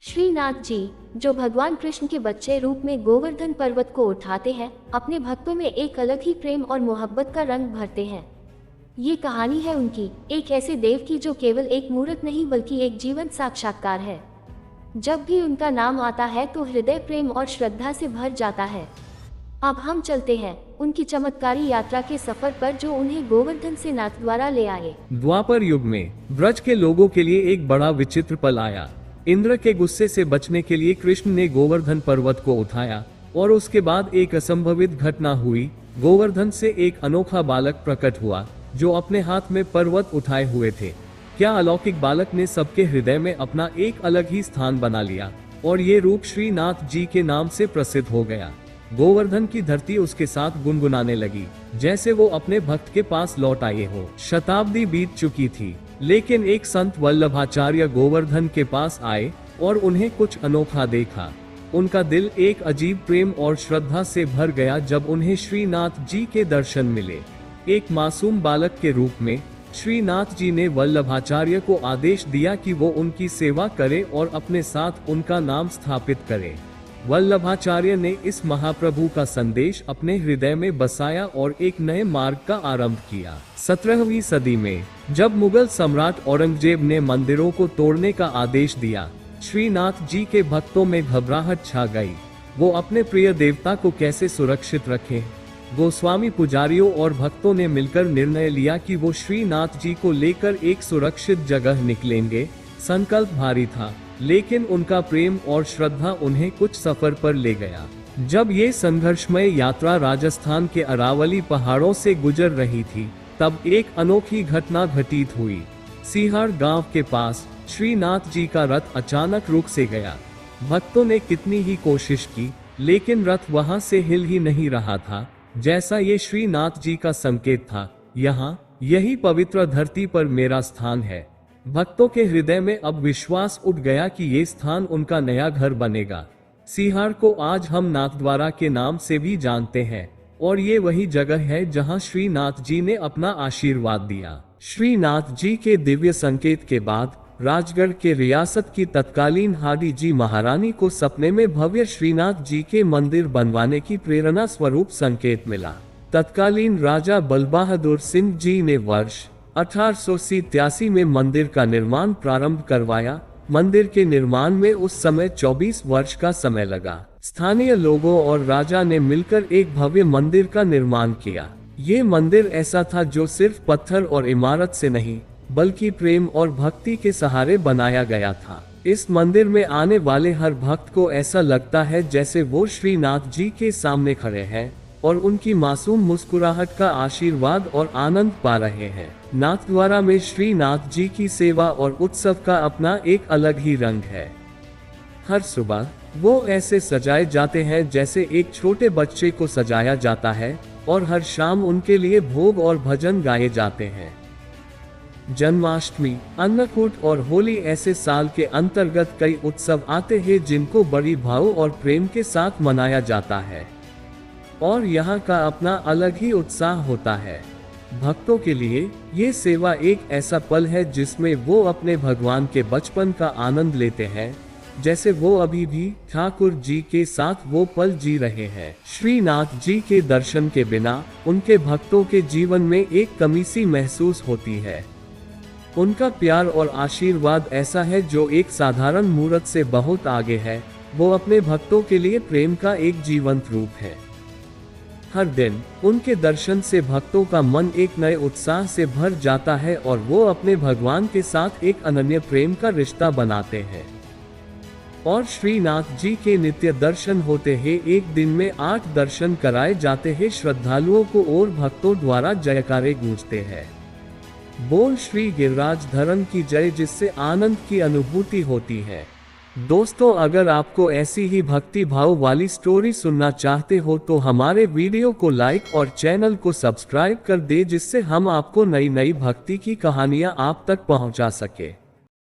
श्रीनाथ जी, जो भगवान कृष्ण के बच्चे रूप में गोवर्धन पर्वत को उठाते हैं, अपने भक्तों में एक अलग ही प्रेम और मोहब्बत का रंग भरते हैं। ये कहानी है उनकी, एक ऐसे देव की जो केवल एक मूर्त नहीं बल्कि एक जीवंत साक्षात्कार है। जब भी उनका नाम आता है तो हृदय प्रेम और श्रद्धा से भर जाता है। अब हम चलते हैं उनकी चमत्कारी यात्रा के सफर पर जो उन्हें गोवर्धन से नाथ द्वारा ले आए। द्वापर युग में ब्रज के लोगों के लिए एक बड़ा विचित्र पल आया। इंद्र के गुस्से से बचने के लिए कृष्ण ने गोवर्धन पर्वत को उठाया और उसके बाद एक असंभवित घटना हुई। गोवर्धन से एक अनोखा बालक प्रकट हुआ जो अपने हाथ में पर्वत उठाए हुए थे। क्या अलौकिक बालक ने सबके हृदय में अपना एक अलग ही स्थान बना लिया और ये रूप श्रीनाथ जी के नाम से प्रसिद्ध हो गया। गोवर्धन की धरती उसके साथ गुनगुनाने लगी, जैसे वो अपने भक्त के पास लौट आए हो। शताब्दी बीत चुकी थी, लेकिन एक संत वल्लभाचार्य गोवर्धन के पास आए और उन्हें कुछ अनोखा देखा। उनका दिल एक अजीब प्रेम और श्रद्धा से भर गया जब उन्हें श्रीनाथ जी के दर्शन मिले। एक मासूम बालक के रूप में श्रीनाथ जी ने वल्लभाचार्य को आदेश दिया कि वो उनकी सेवा करे और अपने साथ उनका नाम स्थापित करे। वल्लभाचार्य ने इस महाप्रभु का संदेश अपने हृदय में बसाया और एक नए मार्ग का आरंभ किया। 17वीं सदी में जब मुगल सम्राट औरंगजेब ने मंदिरों को तोड़ने का आदेश दिया, श्रीनाथ जी के भक्तों में घबराहट छा गई। वो अपने प्रिय देवता को कैसे सुरक्षित रखें? गोस्वामी पुजारियों और भक्तों ने मिलकर निर्णय लिया कि वो श्रीनाथ जी को लेकर एक सुरक्षित जगह निकलेंगे। संकल्प भारी था, लेकिन उनका प्रेम और श्रद्धा उन्हें कुछ सफर पर ले गया। जब ये संघर्षमय यात्रा राजस्थान के अरावली पहाड़ों से गुजर रही थी, तब एक अनोखी घटना घटित हुई। सीहार गांव के पास श्रीनाथ जी का रथ अचानक रुक से गया। भक्तों ने कितनी ही कोशिश की, लेकिन रथ वहां से हिल ही नहीं रहा था, जैसा ये श्रीनाथ जी का संकेत था, यहाँ यही पवित्र धरती पर मेरा स्थान है। भक्तों के हृदय में अब विश्वास उठ गया कि ये स्थान उनका नया घर बनेगा। सीहार को आज हम नाथद्वारा के नाम से भी जानते हैं और ये वही जगह है जहां श्रीनाथ जी ने अपना आशीर्वाद दिया। श्रीनाथ जी के दिव्य संकेत के बाद राजगढ़ के रियासत की तत्कालीन हाडी जी महारानी को सपने में भव्य श्रीनाथ जी के मंदिर बनवाने की प्रेरणा स्वरूप संकेत मिला। तत्कालीन राजा बलबहादुर सिंह जी ने वर्ष 1887 में मंदिर का निर्माण प्रारंभ करवाया। मंदिर के निर्माण में उस समय 24 वर्ष का समय लगा। स्थानीय लोगों और राजा ने मिलकर एक भव्य मंदिर का निर्माण किया। ये मंदिर ऐसा था जो सिर्फ पत्थर और इमारत से नहीं, बल्कि प्रेम और भक्ति के सहारे बनाया गया था। इस मंदिर में आने वाले हर भक्त को ऐसा लगता है जैसे वो श्रीनाथ जी के सामने खड़े हैं और उनकी मासूम मुस्कुराहट का आशीर्वाद और आनंद पा रहे हैं। नाथद्वारा में श्रीनाथ जी की सेवा और उत्सव का अपना एक अलग ही रंग है। हर सुबह वो ऐसे सजाए जाते हैं जैसे एक छोटे बच्चे को सजाया जाता है और हर शाम उनके लिए भोग और भजन गाए जाते हैं। जन्माष्टमी, अन्नकूट और होली ऐसे साल के अंतर्गत कई उत्सव आते हैं जिनको बड़ी भाव और प्रेम के साथ मनाया जाता है और यहाँ का अपना अलग ही उत्साह होता है। भक्तों के लिए ये सेवा एक ऐसा पल है जिसमें वो अपने भगवान के बचपन का आनंद लेते हैं, जैसे वो अभी भी ठाकुर जी के साथ वो पल जी रहे हैं। श्रीनाथ जी के दर्शन के बिना उनके भक्तों के जीवन में एक कमी सी महसूस होती है। उनका प्यार और आशीर्वाद ऐसा है जो एक साधारण मूर्त से बहुत आगे है। वो अपने भक्तों के लिए प्रेम का एक जीवंत रूप है। हर दिन उनके दर्शन से भक्तों का मन एक नए उत्साह से भर जाता है और वो अपने भगवान के साथ एक अनन्य प्रेम का रिश्ता बनाते हैं। और श्रीनाथ जी के नित्य दर्शन होते हैं। एक दिन में 8 दर्शन कराए जाते हैं श्रद्धालुओं को और भक्तों द्वारा जयकारे गूंजते हैं। बोल श्री गिरिराज धरन की जय, जिससे आनंद की अनुभूति होती है। दोस्तों, अगर आपको ऐसी ही भक्ति भाव वाली स्टोरी सुनना चाहते हो तो हमारे वीडियो को लाइक और चैनल को सब्सक्राइब कर दे, जिससे हम आपको नई नई भक्ति की कहानियां आप तक पहुंचा सके।